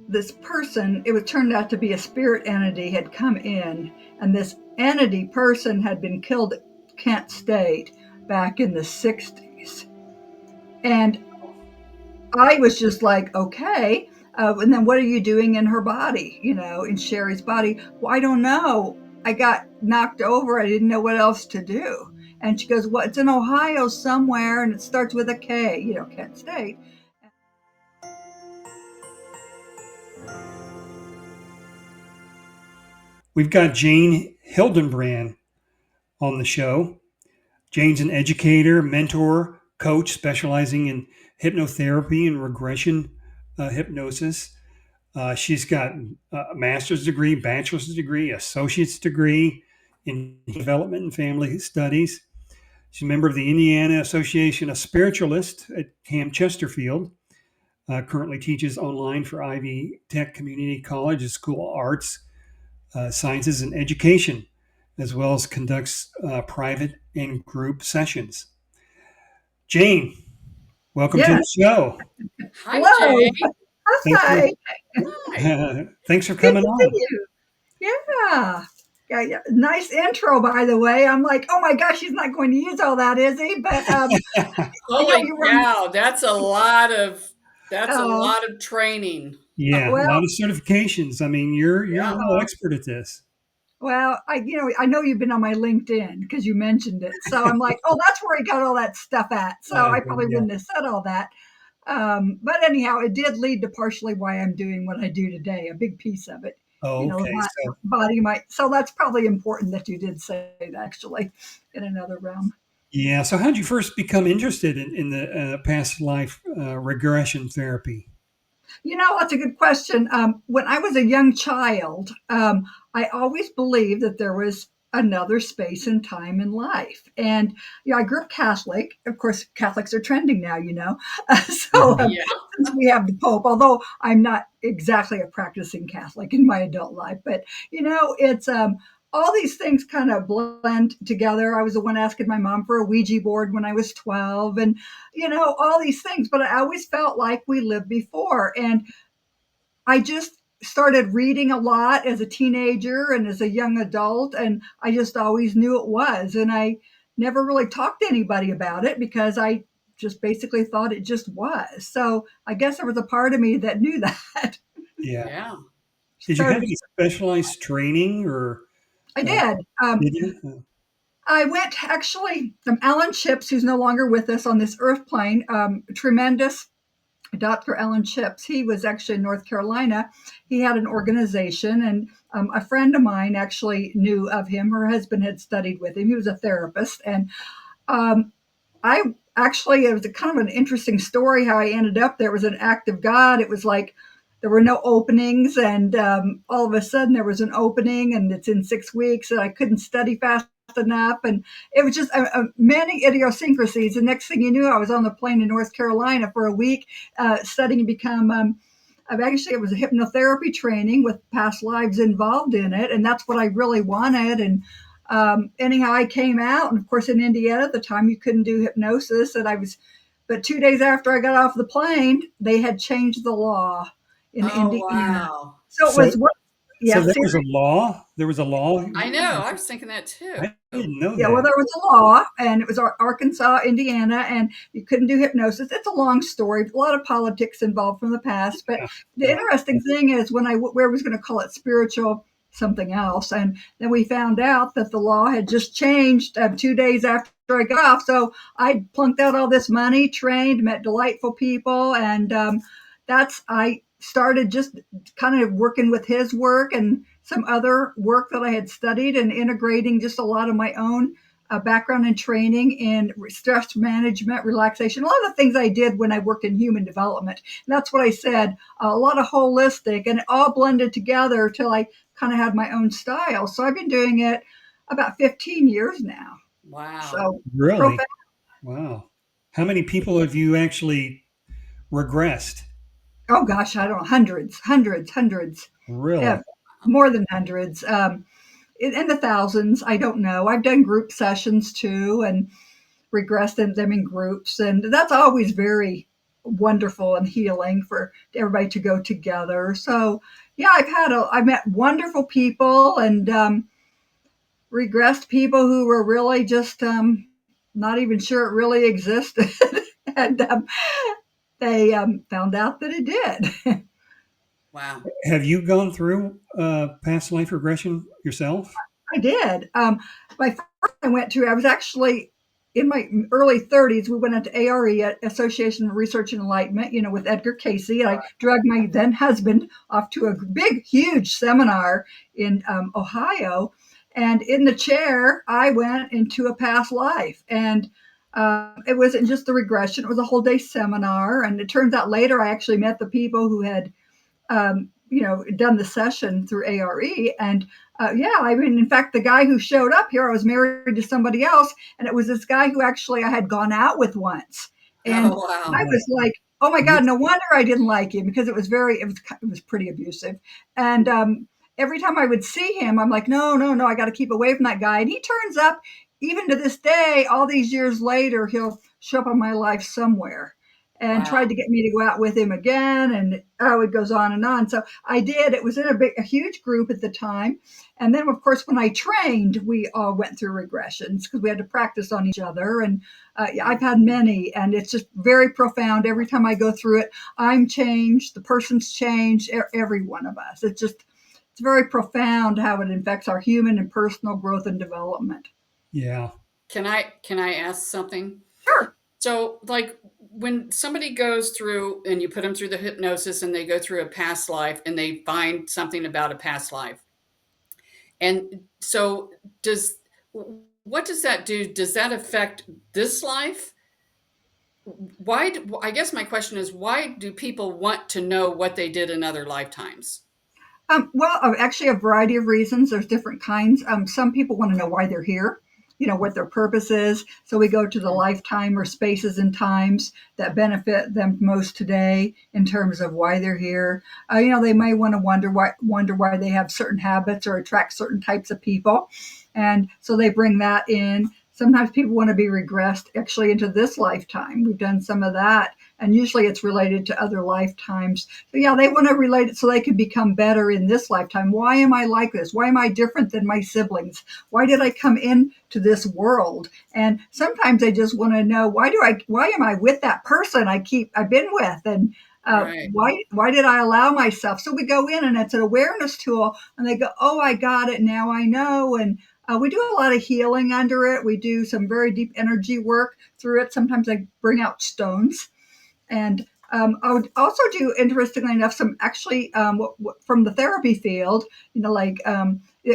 this person, it was turned out to be a spirit entity, had come in, and this entity person had been killed at Kent State back in the 60s. And I was just like, okay. And then what are you doing in her body, in Sherry's body? Well, I don't know. I got knocked over. I didn't know what else to do. And she goes, well, it's in Ohio somewhere, and it starts with a K, Kent State. We've got Jane Hildenbrand on the show. Jane's an educator, mentor, coach specializing in hypnotherapy and regression hypnosis. She's got a master's degree, bachelor's degree, associate's degree in development and family studies. She's a member of the Indiana Association of Spiritualists at Camp Chesterfield. Currently teaches online for Ivy Tech Community College, a School of Arts, Sciences, and Education, as well as conducts private and group sessions. Jane, welcome to the Yes. show. Hi, Hello. Jay. Thanks for Hi. Hi. thanks for Good coming to see on. you. Yeah. Yeah, yeah. Nice intro, by the way. I'm like, oh my gosh, he's not going to use all that, is he? But Holy you were. cow, that's a Uh, lot of training. Yeah, a well, lot of certifications. I mean, you're a Yeah. real expert at this. well, I know you've been on my LinkedIn because you mentioned it. So I'm like, oh, that's where he got all that stuff at. So I probably Yeah. wouldn't have said all that. But anyhow, it did lead to partially why I'm doing what I do today. A big piece of it, Oh, the okay. So body might. So that's probably important that you did say that actually in another realm. yeah. So how did you first become interested in the past life regression therapy? That's a good question. When I was a young child, I always believed that there was another space and time in life. And, I grew up Catholic. Of course, Catholics are trending now, so Mhm. Yeah. since we have the Pope, although I'm not exactly a practicing Catholic in my adult life, but, it's all these things kind of blend together. I was the one asking my mom for a Ouija board when I was 12. And all these things. But I always felt like we lived before. And I just started reading a lot as a teenager and as a young adult. And I just always knew it was. And I never really talked to anybody about it because I just basically thought it just was. So I guess there was a part of me that knew that. Yeah. Yeah. Did you have Started, any specialized training or I uh, did. did you? I went actually from Alan Chips, who's no longer with us on this earth plane, tremendous Dr. Alan Chips. He was actually in North Carolina. He had an organization, and a friend of mine actually knew of him. Her husband had studied with him. He was a therapist, and um, I actually, it was a kind of an interesting story how I ended up there. It was an act of God. It was like there were no openings, and all of a sudden there was an opening, and it's in 6 weeks, and I couldn't study fast enough, and it was just many idiosyncrasies. The next thing you knew, I was on the plane in North Carolina for a week, studying to become. Actually, it was a hypnotherapy training with past lives involved in it, and that's what I really wanted. And anyhow, I came out, and of course, in Indiana at the time, you couldn't do hypnosis. And but 2 days after I got off the plane, they had changed the law in Oh, Indiana. wow. So it So was what? so Yeah, there see, was a law. There was a law. I know. I was thinking that too. I didn't know yeah. Well, that. there was a law, and it was Arkansas, Indiana, and you couldn't do hypnosis. It's a long story, a lot of politics involved from the past. But Yeah. the Yeah. interesting thing is when where I was going to call it spiritual something else, and then we found out that the law had just changed 2 days after I got off. So I plunked out all this money, trained, met delightful people, and I started just kind of working with his work and some other work that I had studied and integrating just a lot of my own background and training in stress management, relaxation, a lot of the things I did when I worked in human development. And that's what I said, a lot of holistic, and it all blended together till I kind of had my own style. So I've been doing it about 15 years now. Wow. So Really? profound. Wow. How many people have you actually regressed? Oh gosh, I don't know, hundreds, hundreds, hundreds. Really? Yeah, more than hundreds. In the thousands. I don't know. I've done group sessions too, and regressed them in groups, and that's always very wonderful and healing for everybody to go together. So yeah, I've met wonderful people and regressed people who were really just not even sure it really existed, and they found out that it did. Wow. Have you gone through past life regression yourself? I did. My first I went to, I was actually in my early 30s. We went into ARE, Association of Research and Enlightenment, with Edgar Casey. And I dragged my then husband off to a big, huge seminar in Ohio. And in the chair, I went into a past life. And it wasn't just the regression, it was a whole day seminar. And it turns out later I actually met the people who had done the session through ARE. And yeah, I mean, in fact, the guy who showed up here, I was married to somebody else, and it was this guy who actually I had gone out with once. And Oh, I wow. was like, oh my God, no wonder I didn't like him because it was pretty abusive. And every time I would see him, I'm like, no, no, no, I got to keep away from that guy. And he turns up, even to this day, all these years later, he'll show up in my life somewhere and tried Wow. to get me to go out with him again. And oh, it goes on and on. So I did. It was in a huge group at the time. And then, of course, when I trained, we all went through regressions because we had to practice on each other. And yeah, I've had many, and it's just very profound. Every time I go through it, I'm changed. The person's changed. Every one of us. It's very profound how it affects our human and personal growth and development. Yeah. Can I ask something? Sure. So, like, when somebody goes through and you put them through the hypnosis and they go through a past life and they find something about a past life, and so does what does that do? Does that affect this life? I guess my question is, why do people want to know what they did in other lifetimes? Well, actually, a variety of reasons. There's different kinds. Some people want to know why they're here, what their purpose is. So we go to the lifetime or spaces and times that benefit them most today in terms of why they're here. They may want to wonder why they have certain habits or attract certain types of people, and so they bring that in. Sometimes people want to be regressed actually into this lifetime. We've done some of that, and usually it's related to other lifetimes. So yeah, they want to relate it so they can become better in this lifetime. Why am I like this? Why am I different than my siblings? Why did I come into this world? And sometimes they just want to know why am I with that person I've been with? And Right. why did I allow myself? So we go in and it's an awareness tool, and they go, oh, I got it now. I know. And we do a lot of healing under it. We do some very deep energy work through it. Sometimes I bring out stones. And I would also do, interestingly enough, some actually from the therapy field, like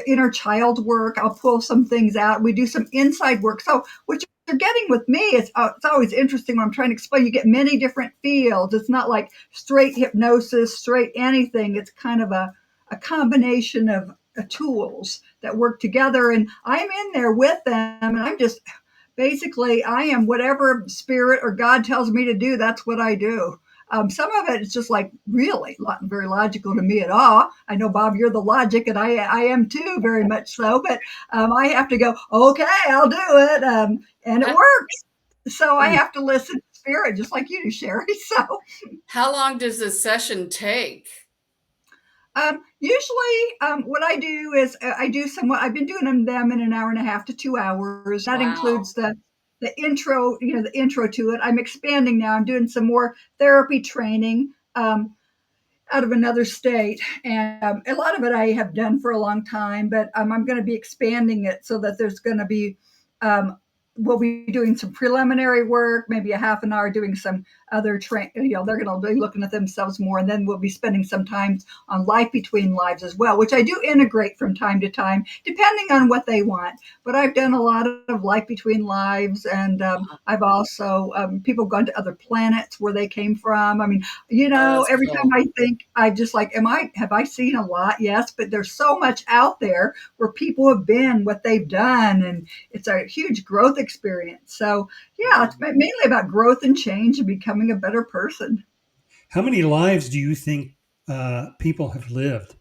inner child work. I'll pull some things out. We do some inside work. So what you're getting with me is it's always interesting when I'm trying to explain. You get many different fields. It's not like straight hypnosis, straight anything. It's kind of a combination of tools that work together. And I'm in there with them, and I'm just basically, I am whatever spirit or God tells me to do, that's what I do. Some of it is just like really not very logical to me at all. I know, Bob, you're the logic, and I am too, very much so. But I have to go, okay, I'll do it. And it How, works. So I have to listen to spirit, just like you do, Sherry. So how long does this session take? usually, what I do is I do somewhat. I've been doing them in an hour and a half to 2 hours. That Wow. includes the intro, the intro to it. I'm expanding now. I'm doing some more therapy training. Out of another state. And a lot of it I have done for a long time, but I'm going to be expanding it so that there's going to be, we'll be doing some preliminary work, maybe a half an hour doing some other they're going to be looking at themselves more. And then we'll be spending some time on life between lives as well, which I do integrate from time to time, depending on what they want. But I've done a lot of life between lives. And I've also, people gone to other planets where they came from. I mean, Oh, that's every time cool. I think, I just like, have I seen a lot? Yes, but there's so much out there where people have been, what they've done, and it's a huge growth experience. So yeah, it's mainly about growth and change and becoming a better person. How many lives do you think people have lived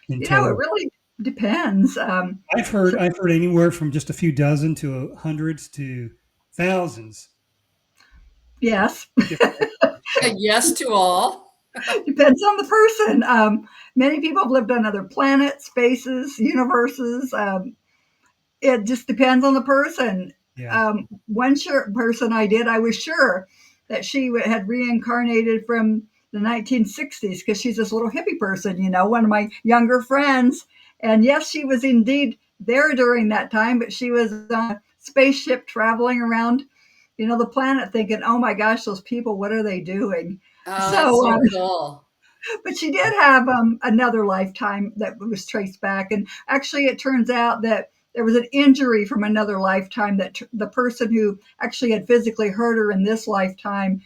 in It total? really depends. So I've heard anywhere from just a few dozen to hundreds to thousands. Yes. A yes to all. Depends on the person. Many people have lived on other planets, spaces, universes. It just depends on the person. Yeah. One person I did, I was sure that she had reincarnated from the 1960s because she's this little hippie person, one of my younger friends. And yes, she was indeed there during that time, but she was on a spaceship traveling around, the planet thinking, oh my gosh, those people, what are they doing? Oh, that's So, so cool. but she did have another lifetime that was traced back. And actually, it turns out that there was an injury from another lifetime that the person who actually had physically hurt her in this lifetime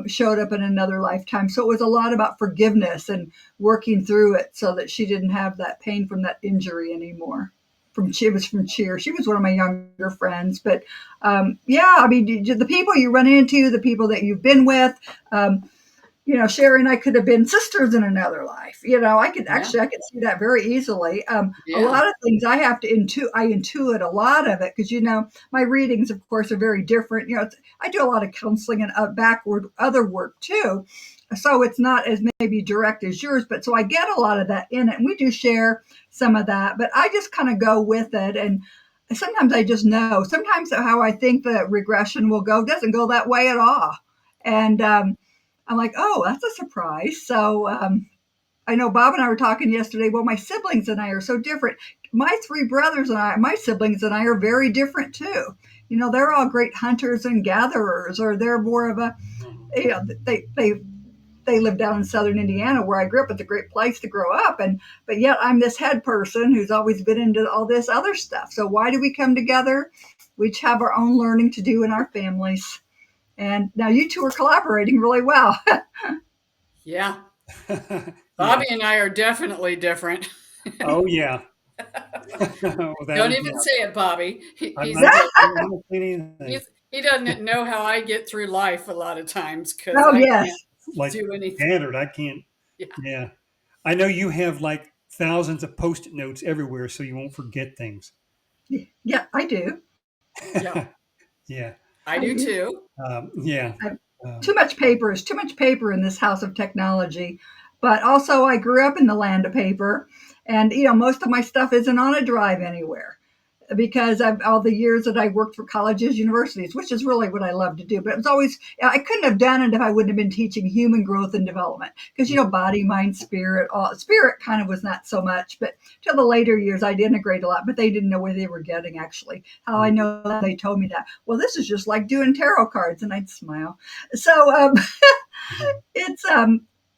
showed up in another lifetime. So it was a lot about forgiveness and working through it so that she didn't have that pain from that injury anymore. It was from cheer. She was one of my younger friends, but yeah, I mean, the people you run into, the people that you've been with, Sherry and I could have been sisters in another life. Yeah. I could see that very easily. A Yeah. lot of things I intuit a lot of it because, my readings, of course, are very different. I do a lot of counseling and backward other work too. So it's not as maybe direct as yours, but so I get a lot of that in it. And we do share some of that, but I just kind of go with it. And sometimes I just know. Sometimes how I think the regression will go doesn't go that way at all. And I'm like, oh, that's a surprise. So I know Bob and I were talking yesterday. Well, my siblings and I are so different. My three brothers and my siblings and I are very different too. They're all great hunters and gatherers, or they're more of a, you know, they live down in southern Indiana where I grew up. It's a great place to grow up, but yet I'm this head person who's always been into all this other stuff. So why do we come together? We each have our own learning to do in our families, and now you two are collaborating really well. Yeah. Yeah. Bobby and I are definitely different. Oh, yeah. Without Don't a even doubt. say it, Bobby. I'm He's not the I'm not saying anything. he doesn't know how I get through life a lot of times because Oh I yes, can't Like do anything. standard, I can't. Yeah. Yeah. I know you have like thousands of post-it notes everywhere so you won't forget things. yeah, I do. Yeah. Yeah. I I do do. too. Yeah. I, Um, too much paper is too much paper in this house of technology. But also, I grew up in the land of paper, and most of my stuff isn't on a drive anywhere because of all the years that I worked for colleges, universities, which is really what I love to do. But it was always, I couldn't have done it if I wouldn't have been teaching human growth and development because, body, mind, spirit, spirit kind of was not so much. But till the later years, I'd integrate a lot, but they didn't know where they were getting actually. How I know that they told me that, well, this is just like doing tarot cards. And I'd smile. So it's,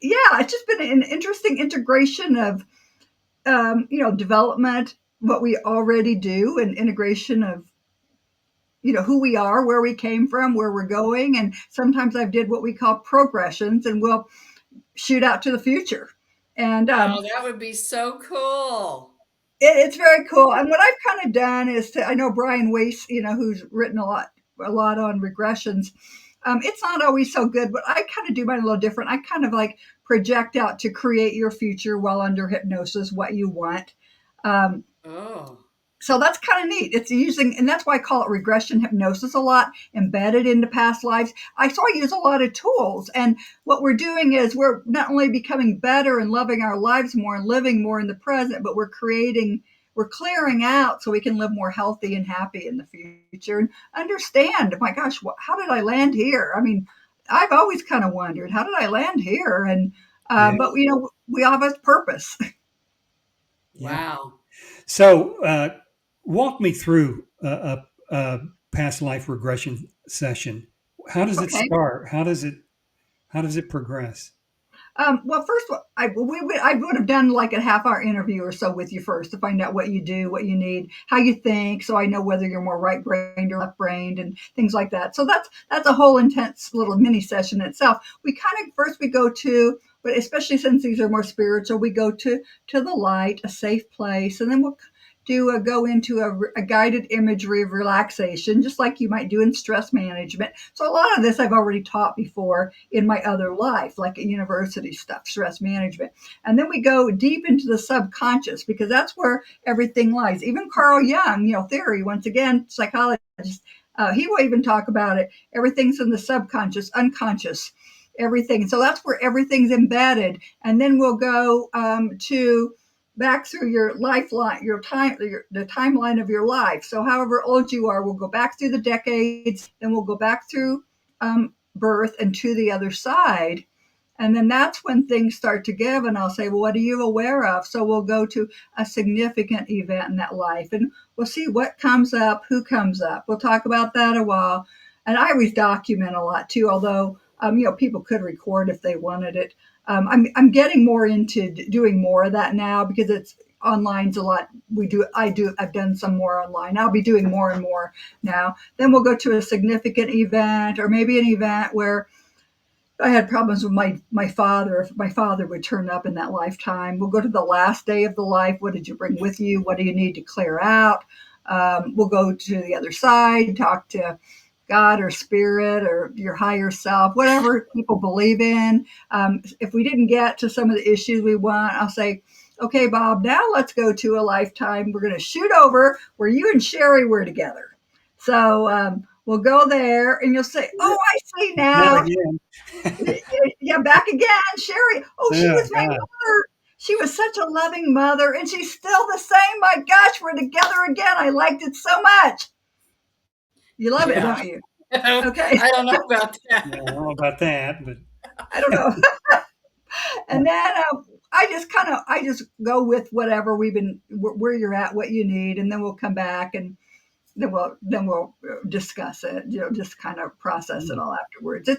yeah, it's just been an interesting integration of development, what we already do, and integration of who we are, where we came from, where we're going, and sometimes I've did what we call progressions, and we'll shoot out to the future. And Oh, that would be so cool. it's very cool. And what I've kind of done is I know Brian Weiss, who's written a lot on regressions. It's not always so good, but I kind of do mine a little different. I kind of like project out to create your future while under hypnosis, what you want. Um, Oh. so that's kind of neat. It's using, and that's why I call it regression hypnosis a lot, embedded into past lives. I use a lot of tools, and what we're doing is we're not only becoming better and loving our lives more and living more in the present, but we're clearing out so we can live more healthy and happy in the future and understand. My gosh, how did I land here? I mean, I've always kind of wondered, how did I land here? And yeah. but we all have a purpose. Yeah. Wow. So, walk me through a past life regression session. How does it Okay. start? How does it progress? Well, first, I would have done like a half-hour interview or so with you first to find out what you do, what you need, how you think, so I know whether you're more right-brained or left-brained and things like that. So that's a whole intense little mini session itself. We kind of first we go to, but especially since these are more spiritual, we go to the light, a safe place, and then we'll go into a guided imagery of relaxation, just like you might do in stress management. So a lot of this I've already taught before in my other life, like at university stuff, stress management. And then we go deep into the subconscious because that's where everything lies. Even Carl Jung, theory, once again, psychologist, He will even talk about it. Everything's in the subconscious, unconscious, everything. So that's where everything's embedded. And then we'll go to back through your lifeline, the timeline of your life. So however old you are, we'll go back through the decades, then we'll go back through birth and to the other side. And then that's when things start to give. And I'll say, well, what are you aware of? So we'll go to a significant event in that life and we'll see what comes up, who comes up. We'll talk about that a while. And I always document a lot too, although, people could record if they wanted it. I'm getting more into doing more of that now because it's online's a lot. I've done some more online. I'll be doing more and more now. Then we'll go to a significant event or maybe an event where I had problems with my father. If my father would turn up in that lifetime, we'll go to the last day of the life. What did you bring with you? What do you need to clear out? We'll go to the other side, talk to God or spirit or your higher self, whatever people believe in. If we didn't get to some of the issues we want, I'll say, okay, Bob, now let's go to a lifetime. We're going to shoot over where you and Sherry were together. So we'll go there and you'll say, oh, I see Not now. again. Yeah, back again, Sherry. Oh, she Oh was my God. mother. She was such a loving mother, and she's still the same. My gosh, we're together again. I liked it so much. You love it, Yeah. don't you? Okay. I don't know about Yeah, I that. don't know about that, but I don't know. And then I just go with whatever where you're at, what you need, and then we'll come back and then we'll discuss it. Just kind of process it all afterwards.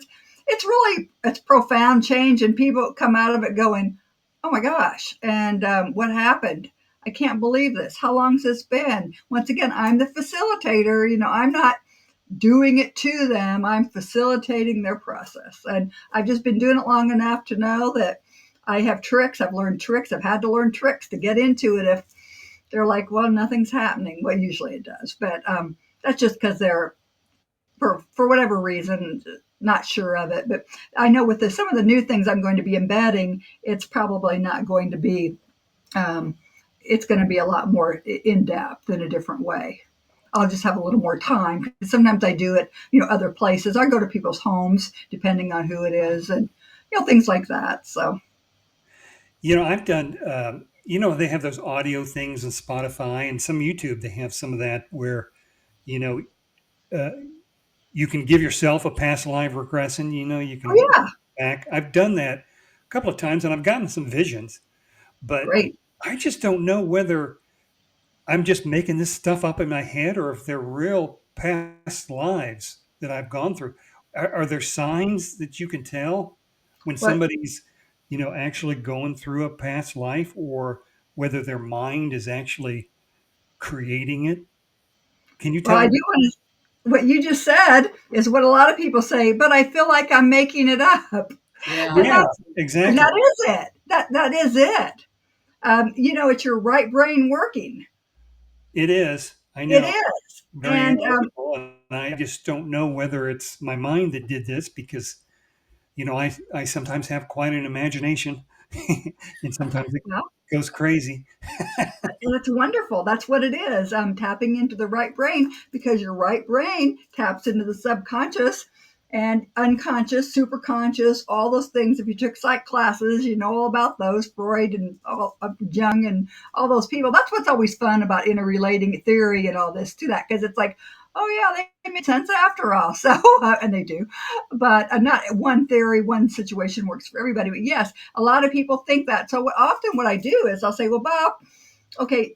It's profound change, and people come out of it going, "Oh my gosh!" And what happened? I can't believe this. How long's this been? Once again, I'm the facilitator. I'm not doing it to them. I'm facilitating their process, and I've just been doing it long enough to know that I have tricks. I've learned tricks. I've had to learn tricks to get into it. If they're like, well, nothing's happening. Well, usually it does, but that's just because they're for whatever reason not sure of it. But I know with some of the new things I'm going to be embedding, it's probably not going to be. Um, it's going to be a lot more in depth in a different way. I'll just have a little more time because sometimes I do it, other places. I go to people's homes depending on who it is, and things like that. So I've done. They have those audio things on Spotify and some YouTube. They have some of that where you know uh, you can give yourself a past life regression. You oh can yeah, back. I've done that a couple of times, and I've gotten some visions, but great. I just don't know whether I'm just making this stuff up in my head or if they're real past lives that I've gone through. Are there signs that you can tell when But somebody's, actually going through a past life or whether their mind is actually creating it? Can you well, tell I me? do want to. What you just said is what a lot of people say, but I feel like I'm making it up, and Yeah. Yeah, that's and exactly. that is it. That is it. It's your right brain working. It is. I It know. is, Very and analytical, and I just don't know whether it's my mind that did this because I sometimes have quite an imagination, and sometimes it well, goes crazy. it's wonderful. That's what it is. Tapping into the right brain because your right brain taps into the subconscious and unconscious, superconscious, all those things. If you took psych classes, you know all about those, Freud and Jung and all those people. That's what's always fun about interrelating theory and all this to that because it's like, oh yeah, they make sense after all. So, and they do, but not one theory, one situation works for everybody. But yes, a lot of people think that. So often what I do is I'll say, well, Bob, okay,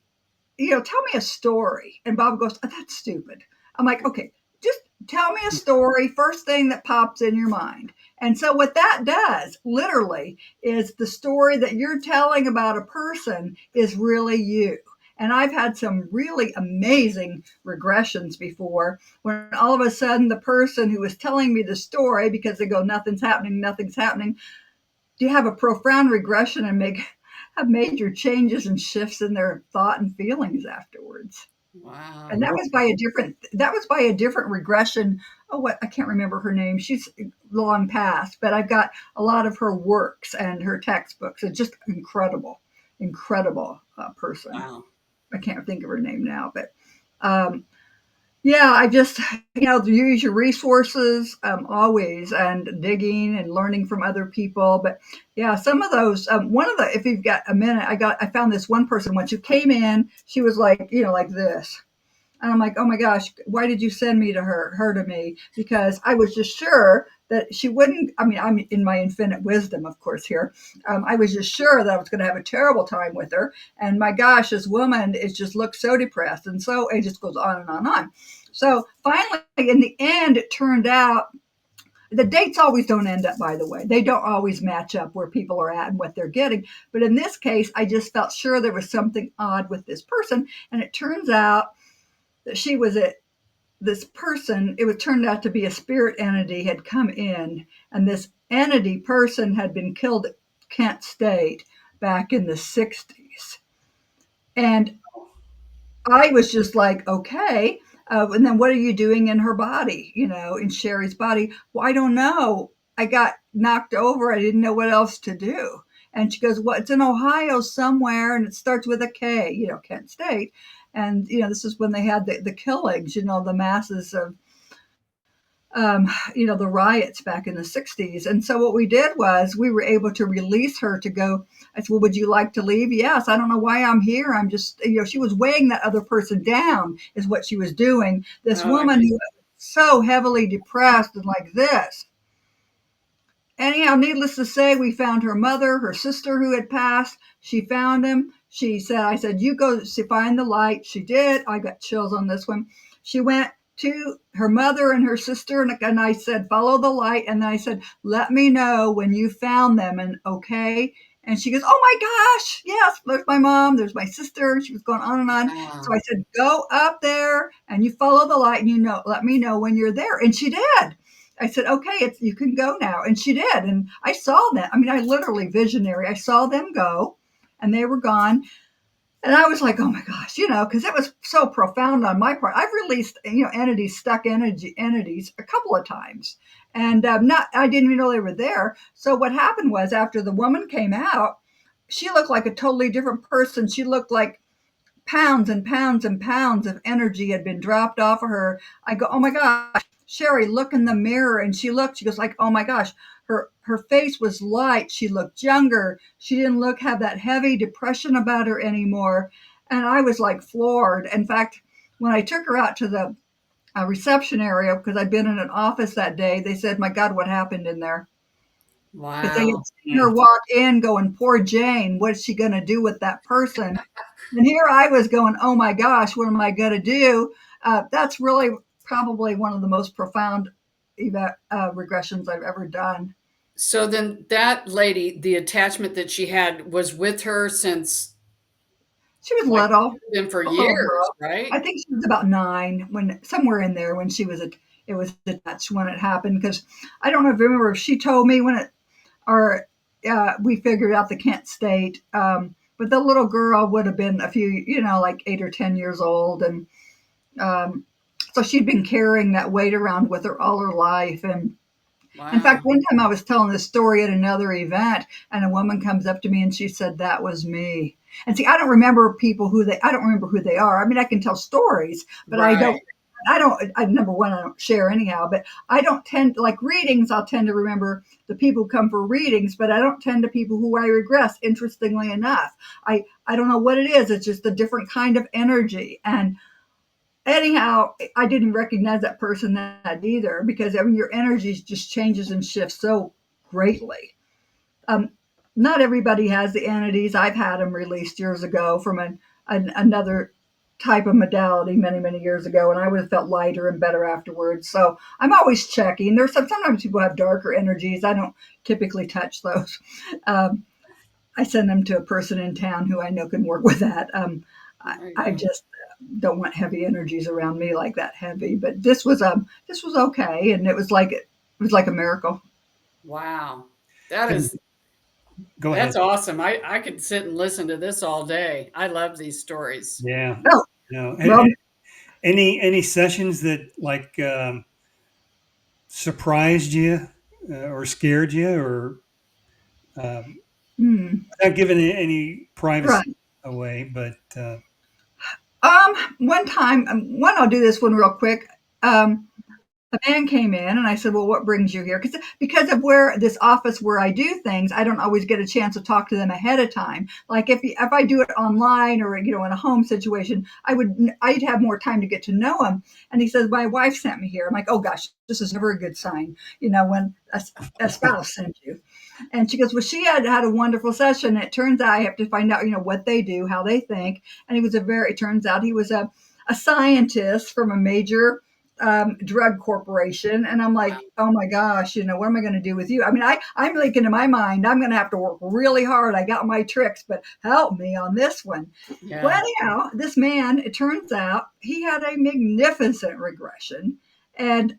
tell me a story. And Bob goes, oh, that's stupid. I'm like, okay, just tell me a story, first thing that pops in your mind. And so what that does, literally, is the story that you're telling about a person is really you. And I've had some really amazing regressions before when all of a sudden the person who was telling me the story, because they go, nothing's happening, you have a profound regression and have major changes and shifts in their thought and feelings afterwards. And Wow. that was by a different regression. Oh, what I can't remember her name. She's long past, but I've got a lot of her works and her textbooks. It's just incredible person. Wow. I can't think of her name now, but um, Yeah, I just, use your resources always, and digging and learning from other people. But yeah, some of those, one of the, if you've got a minute, I found this one person when she came in, she was like, like this. And I'm like, oh my gosh, why did you send me to her to me? Because I was just sure that she wouldn't. I mean, I'm in my infinite wisdom, of course, here. I was just sure that I was going to have a terrible time with her. And my gosh, this woman is just looks so depressed. And so it just goes on and on and on. So finally, in the end, it turned out the dates always don't end up, by the way. They don't always match up where people are at and what they're getting. But in this case, I just felt sure there was something odd with this person. And it turns out that she was a this person, it was turned out to be a spirit entity had come in, and this entity person had been killed at Kent State back in the 60s. And I was just like, okay. And then what are you doing in her body, in Sherry's body? Well, I don't know. I got knocked over. I didn't know what else to do. And she goes, well, it's in Ohio somewhere, and it starts with a K, Kent State. And, this is when they had the killings, the masses of the riots back in the 60s. And so what we did was we were able to release her to go. I said, well, would you like to leave? Yes. I don't know why I'm here. I'm just, she was weighing that other person down, is what she was doing. This Oh, woman who was so heavily depressed and like this. Anyhow, needless to say, we found her mother, her sister who had passed. She found him. I said, you go find the light. She did. I got chills on this one. She went to her mother and her sister, and I said, follow the light. And then I said, let me know when you found them. And okay. And she goes, oh my gosh, yes, there's my mom, there's my sister. She was going on and on. So I wow. said, go up there and you follow the light, and let me know when you're there. And she did. I said, okay, you can go now. And she did. And I saw them. I mean, I literally visionary. I saw them go and they were gone. And I was like, oh my gosh, because it was so profound on my part. I've released, entities a couple of times. And I didn't even know they were there. So what happened was after the woman came out, she looked like a totally different person. She looked like pounds and pounds and pounds of energy had been dropped off of her. I go, oh my gosh, Sherry, look in the mirror. And she goes like, oh my gosh, her face was light. She looked younger. She didn't have that heavy depression about her anymore. And I was like floored. In fact, when I took her out to the reception area, because I'd been in an office that day, they said, my God, what happened in there? Because they had Wow. seen her walk in going, poor Jane, what's she going to do with that person? And here I was going, oh my gosh, what am I going to do? That's really probably one of the most profound regressions I've ever done. So then that lady, the attachment that she had was with her since She was like little, been for a little years, girl. I right? think she was about 9 when somewhere in there when it was attached when it happened. Because I don't know if you remember if she told me when it or we figured out the Kent State. But the little girl would have been a few, like 8 or 10 years old, and um, so she'd been carrying that weight around with her all her life. And in Wow. fact, one time I was telling this story at another event, and a woman comes up to me and she said, "That was me." And see, I don't remember who they are. I mean, I can tell stories, but Right. number one, I don't share anyhow, but I don't tend like readings. I'll tend to remember the people who come for readings, but I don't tend to people who I regress, interestingly enough. I don't know what it is. It's just a different kind of energy. And anyhow, I didn't recognize that person that either, because I mean your energy just changes and shifts so greatly. Um, Not everybody has the entities. I've had them released years ago from another type of modality many years ago, and I would have felt lighter and better afterwards. So I'm always checking. Sometimes people have darker energies. I don't typically touch those. Um, I send them to a person in town who I know can work with that. There you I go. just don't want heavy energies around me like that heavy. But this was okay, and it was like a miracle. Wow. That And is go ahead. that's awesome. I could sit and listen to this all day. I love these stories. Yeah. Oh No. well, Any sessions that like surprised you or scared you or hmm, without giving any privacy right. away, but One time, I'll do this one real quick. A man came in and I said, "Well, what brings you here?" Because of where this office where I do things, I don't always get a chance to talk to them ahead of time. Like if I do it online or in a home situation, I'd have more time to get to know him. And he says, "My wife sent me here." I'm like, "Oh gosh, this is never a good sign." When a spouse sends you. And she goes, "Well, she had a wonderful session. It turns out I have to find out, what they do, how they think." And it turns out he was a scientist from a major drug corporation. And I'm Wow. like, "Oh my gosh, what am I going to do with you?" I mean, I'm thinking in my mind, I'm going to have to work really hard. I got my tricks, but help me on this one. Well, Yeah. anyhow, this man, it turns out he had a magnificent regression. And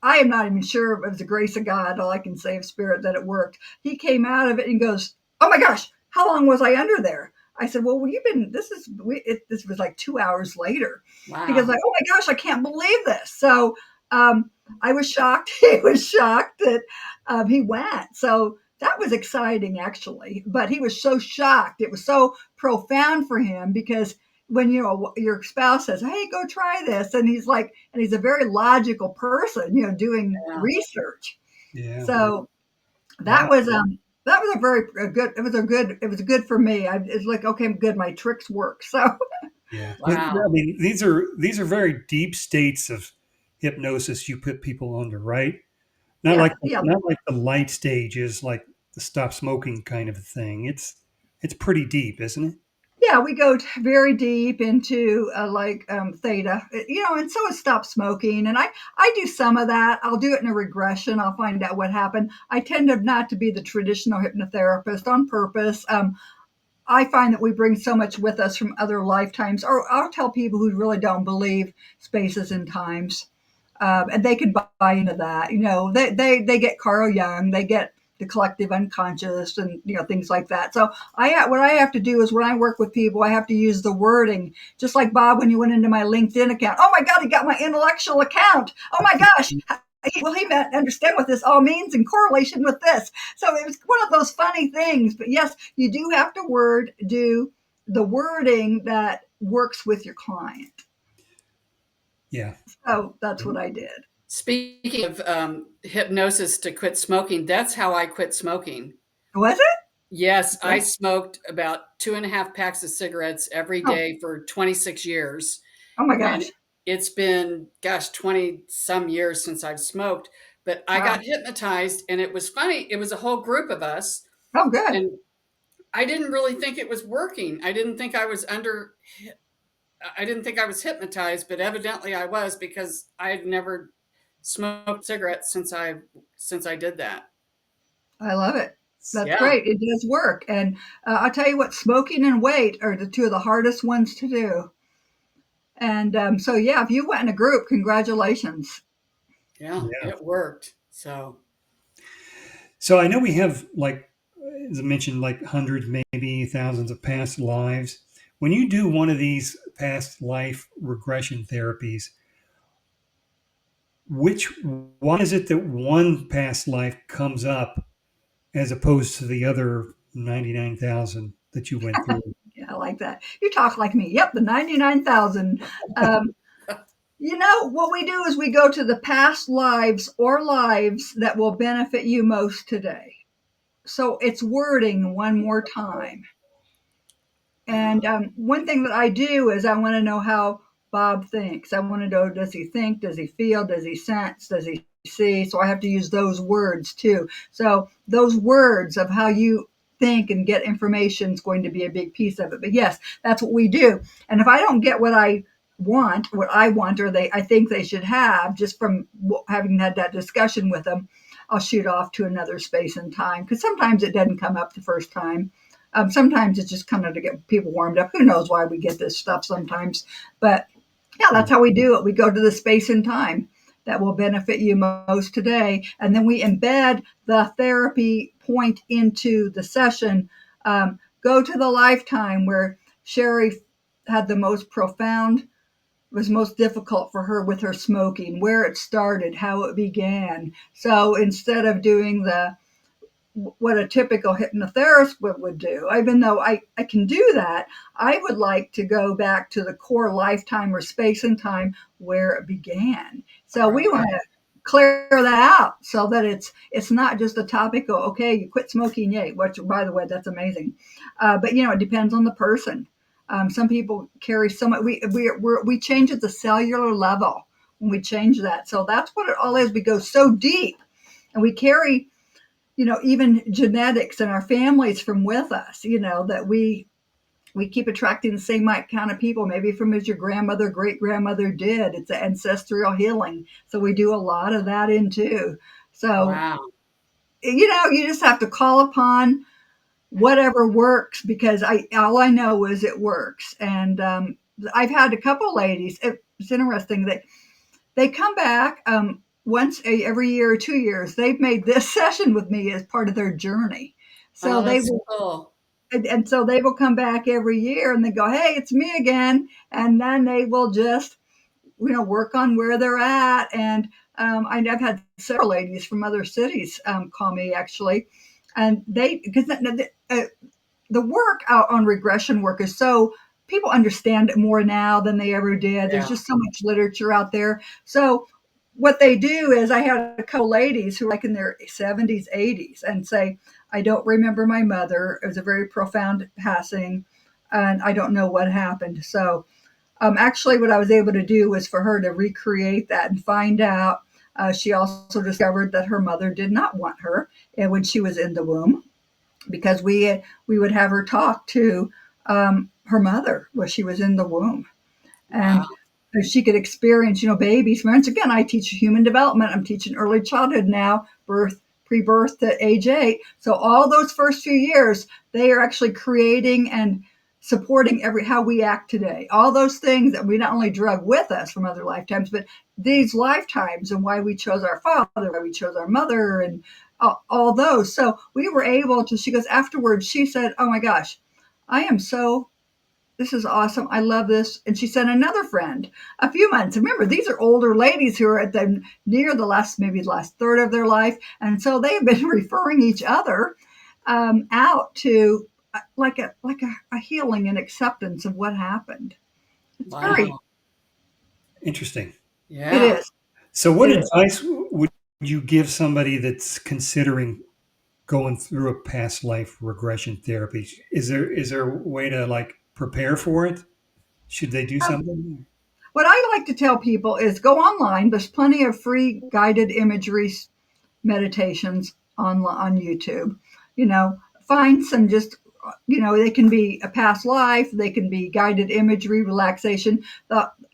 I am not even sure if it was the grace of God, all I can say of spirit, that it worked. He came out of it and goes, "Oh my gosh, how long was I under there?" I said, "Well, you've been, this was like 2 hours later." He goes Wow. like, "Oh my gosh, I can't believe this." So I was shocked. He was shocked that he went. So that was exciting actually, but he was so shocked. It was so profound for him because when your spouse says, "Hey, go try this," and he's a very logical person, doing Yeah. research. Yeah. So Wow. that was a good. It was good for me. It's like, okay, good. My tricks work. So Yeah. I Wow. mean, these are very deep states of hypnosis you put people under, right? Not yeah, like yeah, not like the light stages, like the stop smoking kind of thing. It's pretty deep, isn't it? yeah. We go very deep into theta, and so is stop smoking. And I do some of that. I'll do it in a regression. I'll find out what happened. I tend to not to be the traditional hypnotherapist on purpose. I find that we bring so much with us from other lifetimes, or I'll tell people who really don't believe spaces and times, and they can buy into that. They get Carl Jung, they get the collective unconscious, and things like that. So what I have to do is when I work with people, I have to use the wording, just like Bob when you went into my LinkedIn account. "Oh my God, he got my intellectual account. Oh my gosh." Well, he meant understand what this all means in correlation with this. So it was one of those funny things. But yes, you do have to do the wording that works with your client. Yeah. So that's what I did. Speaking of hypnosis to quit smoking, that's how I quit smoking. Was it? Yes, I Okay. smoked about 2.5 packs of cigarettes every Oh, day for 26 years. oh my And gosh. it's been, gosh, 20 some years since I've smoked. But I got Wow. hypnotized, and it was funny. It was a whole group of us, Oh, good. and I didn't really think it was working. I didn't think I was hypnotized, but evidently I was because I had never smoked cigarettes since I did that. I love it. That's Yeah. great. It does work. And I'll tell you what, smoking and weight are the two of the hardest ones to do. And so, yeah, if you went in a group, congratulations. Yeah, Yeah. it worked. So, So I know we have, like, as I mentioned, like hundreds, maybe thousands of past lives. When you do one of these past life regression therapies, which why is it that one past life comes up as opposed to the other 99,000 that you went through? Yeah, I like that. You talk like me. Yep, the 99,000. Um, what we do is we go to the past lives or lives that will benefit you most today. So it's wording one more time. And uh, one thing that I do is I want to know how Bob thinks. I want to know, does he think? Does he feel? Does he sense? Does he see? So I have to use those words too. So those words of how you think and get information is going to be a big piece of it. But yes, that's what we do. And if I don't get what I want, or I think they should have, just from having had that discussion with them, I'll shoot off to another space and time because sometimes it doesn't come up the first time. Sometimes it's just kind of to get people warmed up. Who knows why we get this stuff sometimes? But yeah, Yeah. that's how we do it. We go to the space and time that will benefit you most today. And then we embed the therapy point into the session. Go to the lifetime where Sherry had the most profound, was most difficult for her with her smoking, where it started, how it began. So instead of doing what a typical hypnotherapist would do. Even though I can do that, I would like to go back to the core lifetime or space and time where it began. So we want Right. to clear that out so that it's not just a topic of, okay, you quit smoking, yay, which by the way, that's amazing. But it depends on the person. Some people carry so much. We change at the cellular level when we change that. So that's what it all is. We go so deep, and we carry even genetics in our families from with us. That we keep attracting the same kind of people, maybe from as your grandmother, great grandmother did. It's ancestral healing. So we do a lot of that in too. So, Wow. you just have to call upon whatever works, because all I know is it works. And I've had a couple ladies. It's interesting that they come back every year or 2 years. They've made this session with me as part of their journey. So Oh, they that's will cool. and so they will come back every year and they go, hey, it's me again. And then they will just, work on where they're at. And I've had several ladies from other cities call me actually. And because the work out on regression work is so, people understand it more now than they ever did. There's Yeah. just so much literature out there. So what they do is, I had a couple ladies who are like in their 70s, 80s, and say, I don't remember my mother. It was a very profound passing, and I don't know what happened. So actually, what I was able to do was for her to recreate that and find out. She also discovered that her mother did not want her when she was in the womb, because we would have her talk to her mother while she was in the womb, Wow. and she could experience, babies. Once again, I teach human development. I'm teaching early childhood now, pre-birth to age 8. So all those first few years, they are actually creating and supporting how we act today. All those things that we not only drug with us from other lifetimes, but these lifetimes, and why we chose our father, why we chose our mother, and all those. So we were able to. She goes afterwards. She said, "Oh my gosh, I am so this is awesome. I love this." And she sent another friend a few months. Remember, these are older ladies who are at near maybe the last third of their life. And so they have been referring each other out to like a healing and acceptance of what happened. It's very, Wow. Interesting. it Yeah. is, So, what it is. advice would you give somebody that's considering going through a past life regression therapy? Is there a way to like prepare for it? Should they do Um, something? what I like to tell people is go online. There's plenty of free guided imagery meditations on YouTube. You know, find some just they can be a past life, they can be guided imagery, relaxation.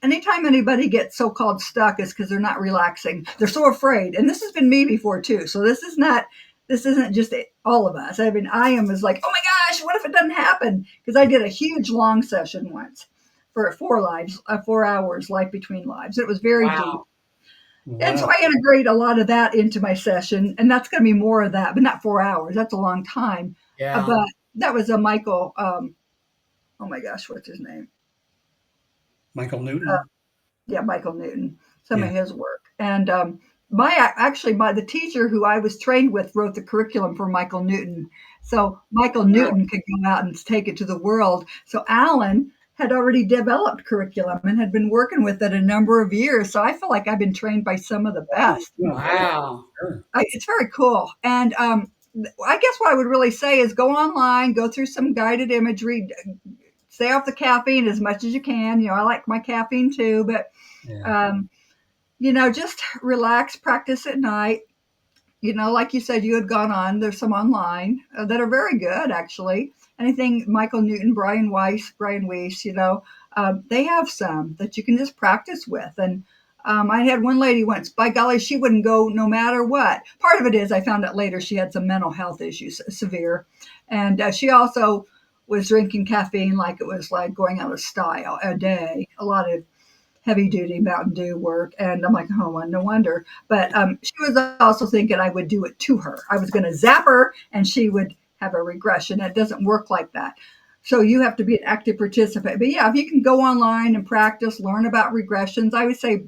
Anytime anybody gets so-called stuck is because they're not relaxing. They're so afraid, and this has been me before too. So this isn't just all of us. I mean, I am is like, oh my gosh, what if it doesn't happen? Because I did a huge long session once for 4 hours, life between lives. It was very deep. Wow. And so Wow. I integrate a lot of that into my session, and that's going to be more of that, but not 4 hours. That's a long time. Yeah. But that was a Michael. Oh my gosh, what's his name? Michael Uh, Newton. yeah, Michael Newton. Some of Yeah. his work, and my teacher who I was trained with wrote the curriculum for Michael Newton. So Michael Wow. Newton could go out and take it to the world. So Alan had already developed curriculum and had been working with it a number of years. So I feel like I've been trained by some of the best. Yeah. Yeah. Wow. Sure. It's very cool. And I guess what I would really say is go online, go through some guided imagery, stay off the caffeine as much as you can. I like my caffeine too, but Yeah. um, just relax, practice at night. Like you said, you had gone on. There's some online that are very good, actually. Anything Michael Newton, Brian Weiss, they have some that you can just practice with. And I had one lady once, by golly, she wouldn't go no matter what. Part of it is I found out later she had some mental health issues, severe. And she also was drinking caffeine like it was like going out of style a day, a lot of heavy duty Mountain Dew work. And I'm like, oh, well, no wonder. But she was also thinking I would do it to her. I was going to zap her and she would have a regression. It doesn't work like that. So you have to be an active participant. But yeah, if you can go online and practice, learn about regressions, I would say,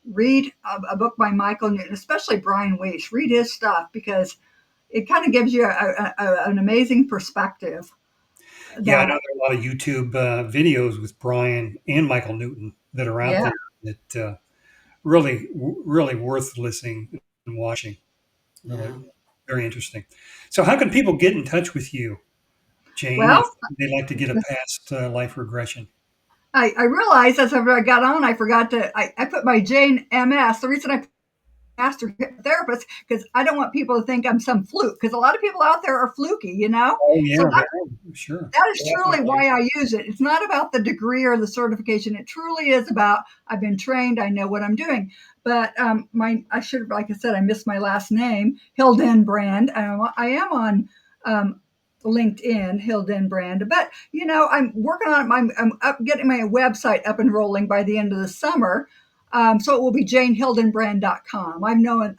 read a book by Michael Newton, especially Brian Weiss. Read his stuff because it kind of gives you an amazing perspective. Yeah, I That know there are a lot of YouTube videos with Brian and Michael Newton that are out yeah. there that really worth listening and watching. Really, Yeah. very interesting. So, how can people get in touch with you, Jane, if Well, they'd like to get a past life regression? I realized as I got on, I forgot to I put my Jane MS. The reason I master therapist because I don't want people to think I'm some fluke because a lot of people out there are fluky, you know. Oh So yeah, sure, that is truly definitely. why I use it. It's not about the degree or the certification. It truly is about I've been trained. I know what I'm doing. But I should, like I said, I missed my last name, Hildenbrand. I am on LinkedIn, Hildenbrand. But I'm working on it. I'm up getting my website up and rolling by the end of the summer. So it will be janehildenbrand.com.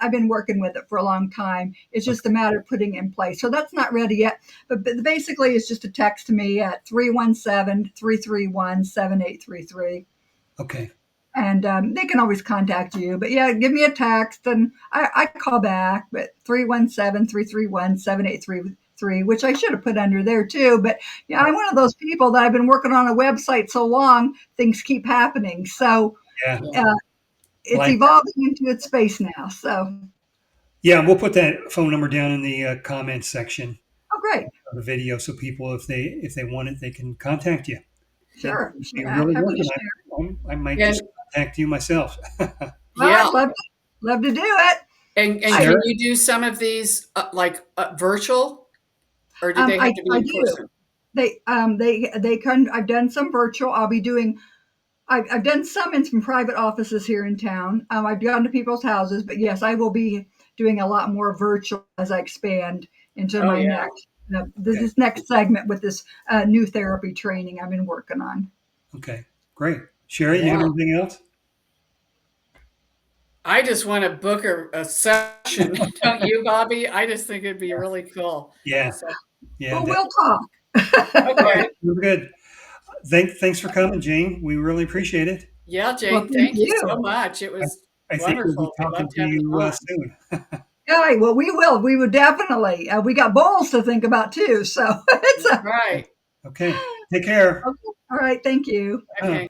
I've been working with it for a long time. It's just a matter of putting it in place. So that's not ready yet. But basically, it's just a text to me at 317-331-7833. Okay. And they can always contact you. But yeah, give me a text and I call back. But 317-331-7833, which I should have put under there too. But yeah, I'm one of those people that I've been working on a website so long, things keep happening. So Yeah. Yeah. uh, it's Like evolving into its space now. So, yeah, we'll put that phone number down in the comments section oh, great. of the video, so people, if they want it, they can contact you. That Sure. would be Sure. really Happy to working. share. I might And just contact you myself. Well, yeah. I'd love to do it. And I, can Sarah? you do some of these virtual, or do they have to be I in do. person? They can. I've done some virtual. I'll be doing. I've done some in some private offices here in town. I've gone to people's houses, but yes, I will be doing a lot more virtual as I expand into Oh my yeah. Okay. this next segment with this new therapy training I've been working on. Okay. Great. Sherry, you have Yeah. anything else? I just want to book a session, don't you, Bobby? I just think it'd be really cool. Yeah. So, Yeah. Well, Definitely. we'll talk. All right. okay. We're good. Thanks for coming, Jane. We really appreciate it. Yeah, Well, Jane, thank thank you so you. much. It I, was I think we'll be wonderful. We talking loved to having you you on. soon. All right. Well, we will. We would definitely. We got bowls to think about too. So it's That's right. Okay. Take care. okay. All right. Thank you. Uh. Okay.